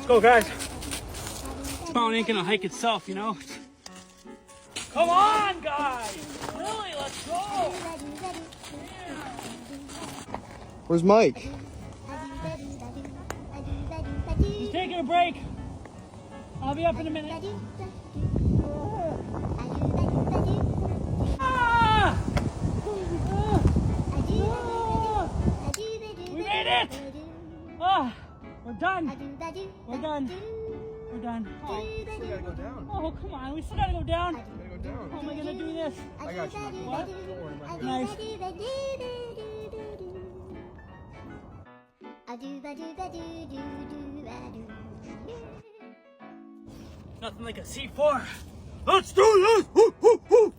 Let's go, guys. This mountain ain't gonna hike itself, you know? Come on, guys! Really, let's go! Where's Mike? He's taking a break. I'll be up in a minute. Ah! We made it! Ah, we're done. We're done. We're done. Oh, We still gotta go down. oh, come on. We still gotta go down. We gotta go down. How am I gonna do this? I got you. What? Don't worry about it. Nice. Nothing like a C4. Let's do this! Woo, woo, woo.